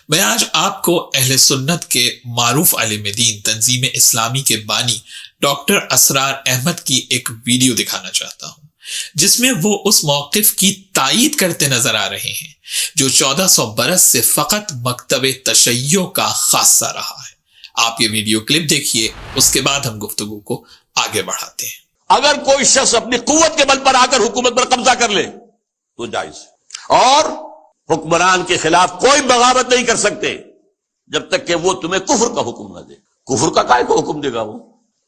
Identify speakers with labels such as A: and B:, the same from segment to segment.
A: میں آج آپ کو اہل سنت کے معروف عالم دین تنظیم اسلامی کے بانی ڈاکٹر اسرار احمد کی ایک ویڈیو دکھانا چاہتا ہوں، جس میں وہ اس موقف کی تائید کرتے نظر آ رہے ہیں جو 1400 برس سے فقط مکتب تشیع کا خاصہ رہا ہے۔ آپ یہ ویڈیو کلپ دیکھیے، اس کے بعد ہم گفتگو کو آگے بڑھاتے ہیں۔
B: اگر کوئی شخص اپنی قوت کے بل پر آ کر حکومت پر قبضہ کر لے تو جائز ہے، اور حکمران کے خلاف کوئی بغاوت نہیں کر سکتے جب تک کہ وہ تمہیں کفر کا حکم نہ دے۔ کفر کا کائے کو حکم دے گا؟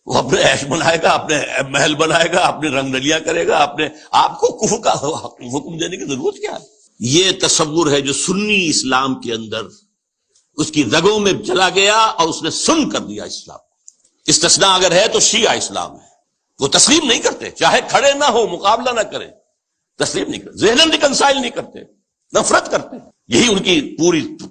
B: وہ اپنے عیش بنائے گا، اپنے محل بنائے گا، اپنی رنگ نلیاں کرے گا، اپنے آپ کو کفر کا حکم دینے کی ضرورت کیا ہے؟ یہ تصور ہے جو سنی اسلام کے اندر اس کی رگوں میں چلا گیا اور اس نے سن کر دیا اسلام کو۔ استثناء اگر ہے تو شیعہ اسلام ہے، وہ تسلیم نہیں کرتے، چاہے کھڑے نہ ہو، مقابلہ نہ کریں، تسلیم نہیں کرتے، ذہناً ریکنسائل نہیں کرتے، نفرت کرتے ہیں۔ یہی ان کی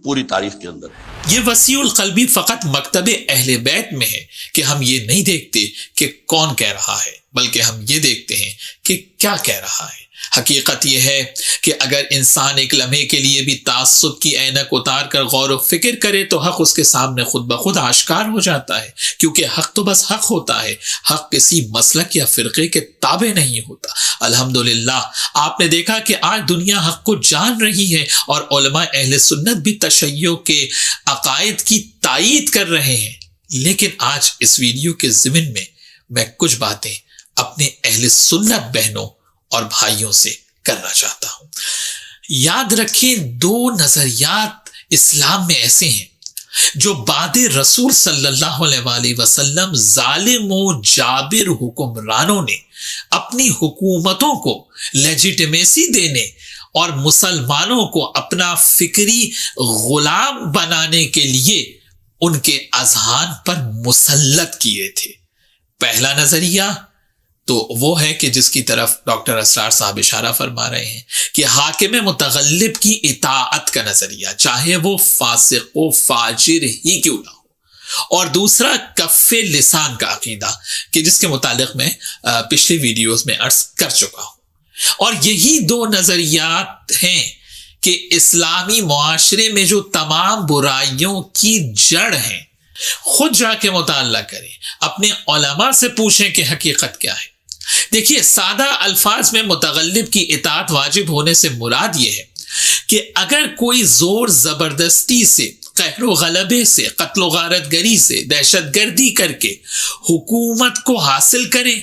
B: پوری تاریخ کے اندر ہے۔
A: یہ وسیع القلبی فقط مکتب اہل بیت میں ہے کہ ہم یہ نہیں دیکھتے کہ کون کہہ رہا ہے، بلکہ ہم یہ دیکھتے ہیں کہ کیا کہہ رہا ہے۔ حقیقت یہ ہے کہ اگر انسان ایک لمحے کے لیے بھی تعصب کی اینک اتار کر غور و فکر کرے تو حق اس کے سامنے خود بخود آشکار ہو جاتا ہے، کیونکہ حق تو بس حق ہوتا ہے، حق کسی مسلک یا فرقے کے تابع نہیں ہوتا۔ الحمدللہ آپ نے دیکھا کہ آج دنیا حق کو جان رہی ہے، اور علماء اہل سنت بھی تشیع کے عقائد کی تائید کر رہے ہیں۔ لیکن آج اس ویڈیو کے ضمن میں کچھ باتیں اپنے اہل سنت بہنوں اور بھائیوں سے کرنا چاہتا ہوں۔ یاد رکھیں، دو نظریات اسلام میں ایسے ہیں جو بعد رسول صلی اللہ علیہ وآلہ وسلم ظالم و جابر حکمرانوں نے اپنی حکومتوں کو لیجیٹمیسی دینے اور مسلمانوں کو اپنا فکری غلام بنانے کے لیے ان کے اذہان پر مسلط کیے تھے۔ پہلا نظریہ تو وہ ہے کہ جس کی طرف ڈاکٹر اسرار صاحب اشارہ فرما رہے ہیں کہ حاکم متغلب کی اطاعت کا نظریہ، چاہے وہ فاسق و فاجر ہی کیوں نہ ہو۔ اور دوسرا کف لسان کا عقیدہ، کہ جس کے متعلق میں پچھلی ویڈیوز میں عرض کر چکا ہوں۔ اور یہی دو نظریات ہیں کہ اسلامی معاشرے میں جو تمام برائیوں کی جڑ ہیں۔ خود جا کے مطالعہ کریں، اپنے علماء سے پوچھیں کہ حقیقت کیا ہے۔ دیکھیے، سادہ الفاظ میں متغلب کی اطاعت واجب ہونے سے مراد یہ ہے کہ اگر کوئی زور زبردستی سے، قہر و غلبے سے، قتل و غارت گری سے، دہشت گردی کر کے حکومت کو حاصل کرے،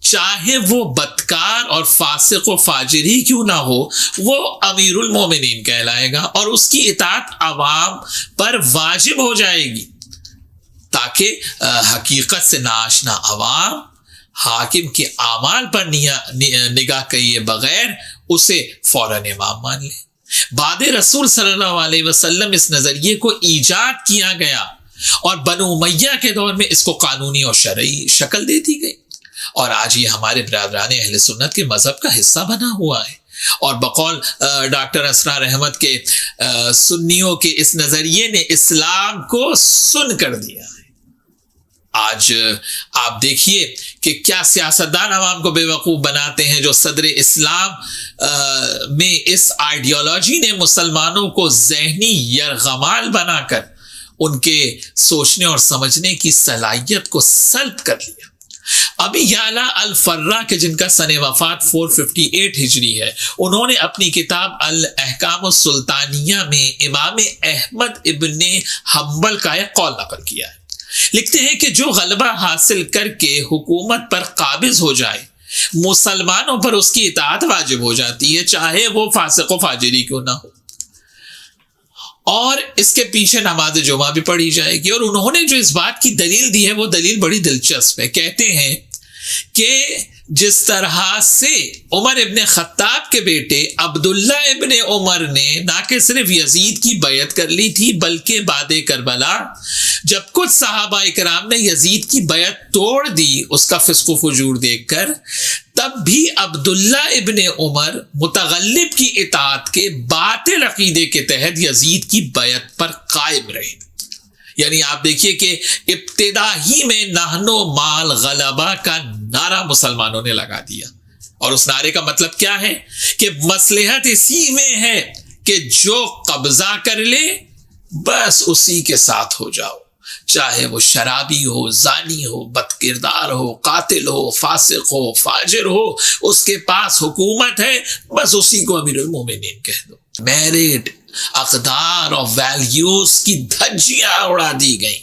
A: چاہے وہ بدکار اور فاسق و فاجر ہی کیوں نہ ہو، وہ امیر المومنین کہلائے گا اور اس کی اطاعت عوام پر واجب ہو جائے گی، تاکہ حقیقت سے ناآشنا عوام حاکم کے اعمال پر نگاہ کیے بغیر اسے فوراً امام مان لے۔ بعد رسول صلی اللہ علیہ وسلم اس نظریے کو ایجاد کیا گیا، اور بنو امیہ کے دور میں اس کو قانونی اور شرعی شکل دے دی گئی، اور آج یہ ہمارے برادران اہل سنت کے مذہب کا حصہ بنا ہوا ہے۔ اور بقول ڈاکٹر اسرار احمد کے سنیوں کے اس نظریے نے اسلام کو سن کر دیا ہے۔ آج آپ دیکھیے کہ کیا سیاستدان عوام کو بے وقوف بناتے ہیں، جو صدر اسلام میں اس آئیڈیالوجی نے مسلمانوں کو ذہنی یرغمال بنا کر ان کے سوچنے اور سمجھنے کی صلاحیت کو سلب کر لیا۔ ابھی یعلا الفرا کے، جن کا سن وفات 458 ہجری ہے، انہوں نے اپنی کتاب الاحکام السلطانیہ میں امام احمد ابن حنبل کا ایک قول نقل کیا ہے۔ لکھتے ہیں کہ جو غلبہ حاصل کر کے حکومت پر قابض ہو جائے، مسلمانوں پر اس کی اطاعت واجب ہو جاتی ہے، چاہے وہ فاسق و فاجری کیوں نہ ہو، اور اس کے پیچھے نماز جمعہ بھی پڑھی جائے گی۔ اور انہوں نے جو اس بات کی دلیل دی ہے وہ دلیل بڑی دلچسپ ہے۔ کہتے ہیں کہ جس طرح سے عمر ابن خطاب کے بیٹے عبداللہ ابن عمر نے نہ کہ صرف یزید کی بیعت کر لی تھی، بلکہ بعد کربلا جب کچھ صحابہ اکرام نے یزید کی بیعت توڑ دی اس کا فسق و فجور دیکھ کر، تب بھی عبداللہ ابن عمر متغلب کی اطاعت کے باطل عقیدے کے تحت یزید کی بیعت پر قائم رہے۔ یعنی آپ دیکھیے کہ ابتدا ہی میں نحنو مال غلبہ کا نعرہ مسلمانوں نے لگا دیا، اور اس نعرے کا مطلب کیا ہے کہ مصلحت اسی میں ہے کہ جو قبضہ کر لے بس اسی کے ساتھ ہو جاؤ، چاہے وہ شرابی ہو، زانی ہو، بد کردار ہو، قاتل ہو، فاسق ہو، فاجر ہو، اس کے پاس حکومت ہے، بس اسی کو امیر المومنین کہہ دو۔ میرٹ، اقدار اور ویلیوز کی دھجیاں اڑا دی گئیں،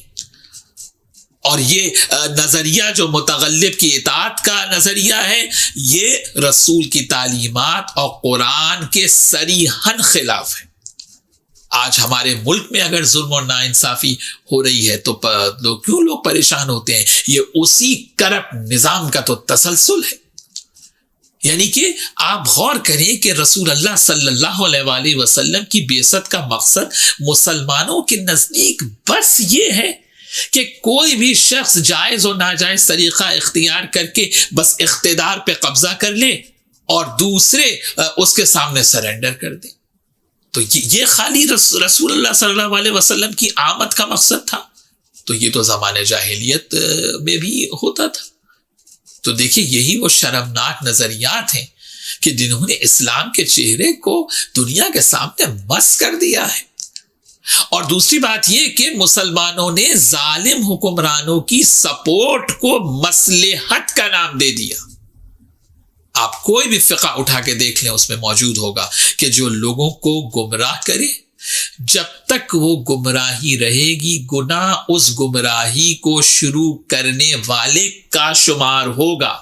A: اور یہ نظریہ جو متغلب کی اطاعت کا نظریہ ہے، یہ رسول کی تعلیمات اور قرآن کے صریحاً خلاف ہے۔ آج ہمارے ملک میں اگر ظلم اور ناانصافی ہو رہی ہے تو لوگ پریشان ہوتے ہیں، یہ اسی کرپٹ نظام کا تو تسلسل ہے۔ یعنی کہ آپ غور کریں کہ رسول اللہ صلی اللہ علیہ وآلہ وسلم کی بعثت کا مقصد مسلمانوں کے نزدیک بس یہ ہے کہ کوئی بھی شخص جائز اور ناجائز طریقہ اختیار کر کے بس اقتدار پہ قبضہ کر لے اور دوسرے اس کے سامنے سرنڈر کر دیں۔ تو یہ خالی رسول اللہ صلی اللہ علیہ وسلم کی آمد کا مقصد تھا؟ تو یہ تو زمانہ جاہلیت میں بھی ہوتا تھا۔ تو دیکھیے، یہی وہ شرمناک نظریات ہیں کہ جنہوں نے اسلام کے چہرے کو دنیا کے سامنے مسخ کر دیا ہے۔ اور دوسری بات یہ کہ مسلمانوں نے ظالم حکمرانوں کی سپورٹ کو مصلحت کا نام دے دیا۔ آپ کوئی بھی فقہ اٹھا کے دیکھ لیں، اس میں موجود ہوگا کہ جو لوگوں کو گمراہ کرے، جب تک وہ گمراہی رہے گی، گناہ اس گمراہی کو شروع کرنے والے کا شمار ہوگا۔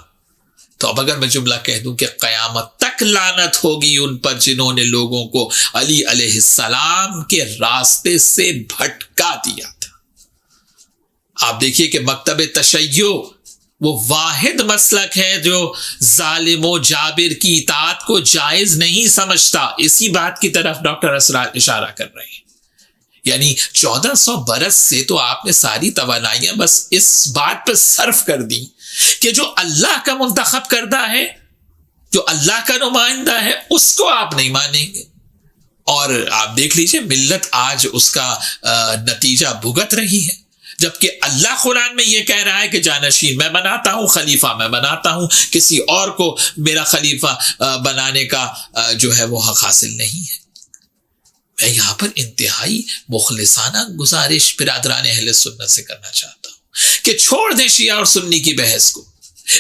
A: تو اب اگر میں جملہ کہہ دوں کہ قیامت تک لعنت ہوگی ان پر جنہوں نے لوگوں کو علی علیہ السلام کے راستے سے بھٹکا دیا تھا۔ آپ دیکھیے کہ مکتب تشیع وہ واحد مسلک ہے جو ظالم و جابر کی اطاعت کو جائز نہیں سمجھتا۔ اسی بات کی طرف ڈاکٹر اسرار اشارہ کر رہے ہیں۔ یعنی 1400 برس سے تو آپ نے ساری توانائیاں بس اس بات پہ صرف کر دی کہ جو اللہ کا منتخب کردہ ہے، جو اللہ کا نمائندہ ہے، اس کو آپ نہیں مانیں گے۔ اور آپ دیکھ لیجئے ملت آج اس کا نتیجہ بھگت رہی ہے، جبکہ اللہ قرآن میں یہ کہہ رہا ہے کہ جانشین میں بناتا ہوں، خلیفہ میں بناتا ہوں، کسی اور کو میرا خلیفہ بنانے کا جو ہے وہ حق حاصل نہیں ہے۔ میں یہاں پر انتہائی مخلصانہ گزارش برادران اہل سنت سے کرنا چاہتا ہوں کہ چھوڑ دیں شیعہ اور سنی کی بحث کو۔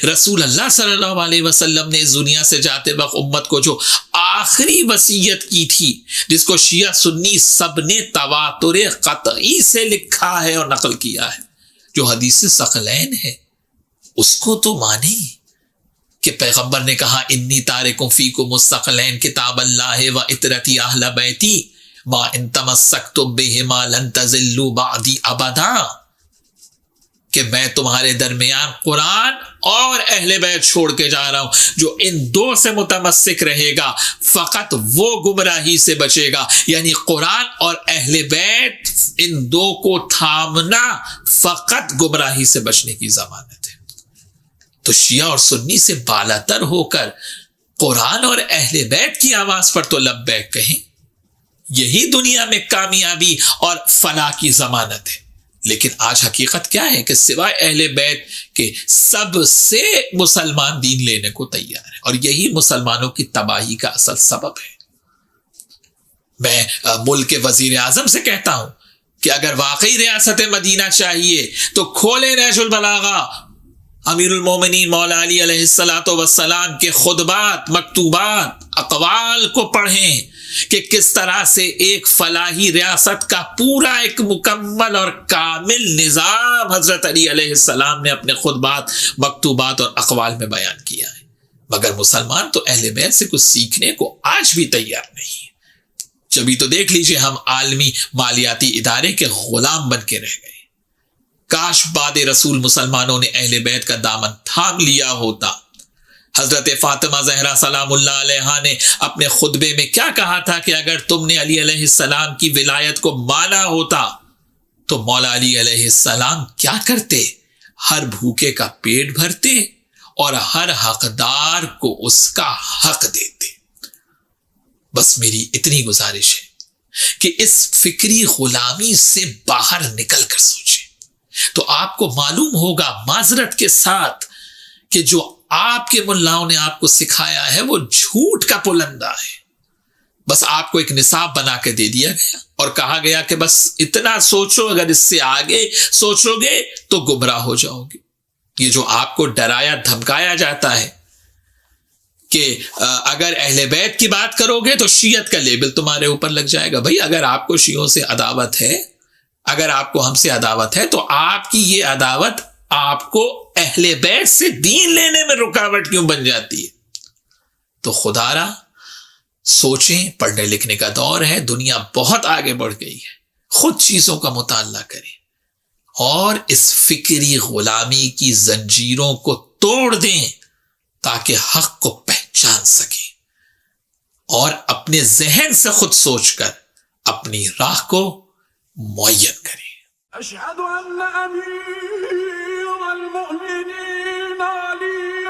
A: رسول اللہ صلی اللہ علیہ وسلم نے اس دنیا سے جاتے وقت امت کو جو آخری وصیت کی تھی، جس کو شیعہ سنی سب نے تواتر قطعی سے لکھا ہے اور نقل کیا ہے، جو حدیث ثقلین ہے، اس کو تو مانیں کہ پیغمبر نے کہا انی تارکم فیکم الثقلین کتاب اللہ و اطرتی اہل بیتی ما ان تمسکتم بہما لن تضلوا بعدی ابدا، کہ میں تمہارے درمیان قرآن اور اہل بیت چھوڑ کے جا رہا ہوں، جو ان دو سے متمسک رہے گا فقط وہ گمراہی سے بچے گا۔ یعنی قرآن اور اہل بیت، ان دو کو تھامنا فقط گمراہی سے بچنے کی ضمانت ہے۔ تو شیعہ اور سنی سے بالاتر ہو کر قرآن اور اہل بیت کی آواز پر تو لبیک کہیں، یہی دنیا میں کامیابی اور فلاح کی ضمانت ہے۔ لیکن آج حقیقت کیا ہے کہ سوائے اہل بیت کے سب سے مسلمان دین لینے کو تیار ہے، اور یہی مسلمانوں کی تباہی کا اصل سبب ہے۔ میں ملک کے وزیر اعظم سے کہتا ہوں کہ اگر واقعی ریاست مدینہ چاہیے تو کھولے نہج البلاغہ، امیر المومنین مولا علی علیہ السلام کے خطبات، مکتوبات، اقوال کو پڑھیں کہ کس طرح سے ایک فلاحی ریاست کا پورا ایک مکمل اور کامل نظام حضرت علی علیہ السلام نے اپنے خطبات، مکتوبات اور اقوال میں بیان کیا ہے۔ مگر مسلمان تو اہل بیت سے کچھ سیکھنے کو آج بھی تیار نہیں ہے۔ جبھی تو دیکھ لیجئے ہم عالمی مالیاتی ادارے کے غلام بن کے رہ گئے۔ کاش بعد رسول مسلمانوں نے اہل بیت کا دامن تھام لیا ہوتا۔ حضرت فاطمہ زہرا سلام اللہ علیہا نے اپنے خطبے میں کیا کہا تھا کہ اگر تم نے علی علیہ السلام کی ولایت کو مانا ہوتا تو مولا علی علیہ السلام کیا کرتے؟ ہر بھوکے کا پیٹ بھرتے اور ہر حقدار کو اس کا حق دیتے۔ بس میری اتنی گزارش ہے کہ اس فکری غلامی سے باہر نکل کر سوچیں تو آپ کو معلوم ہوگا معذرت کے ساتھ کہ جو آپ کے ملاؤں نے آپ کو سکھایا ہے وہ جھوٹ کا پلندہ ہے۔ بس آپ کو ایک نصاب بنا کے دے دیا گیا اور کہا گیا کہ بس اتنا سوچو، اگر اس سے آگے سوچو گے تو گمراہ ہو جاؤ گے۔ یہ جو آپ کو ڈرایا دھمکایا جاتا ہے کہ اگر اہل بیت کی بات کرو گے تو شیعت کا لیبل تمہارے اوپر لگ جائے گا۔ بھائی اگر آپ کو شیعوں سے عداوت ہے، اگر آپ کو ہم سے عداوت ہے، تو آپ کی یہ عداوت آپ کو اہل بیت سے دین لینے میں رکاوٹ کیوں بن جاتی ہے؟ تو خدا را سوچیں، پڑھنے لکھنے کا دور ہے، دنیا بہت آگے بڑھ گئی ہے، خود چیزوں کا مطالعہ کریں اور اس فکری غلامی کی زنجیروں کو توڑ دیں تاکہ حق کو پہچان سکیں اور اپنے ذہن سے خود سوچ کر اپنی راہ کو معین کریں۔
C: اشہد ان امیر المؤمنین علی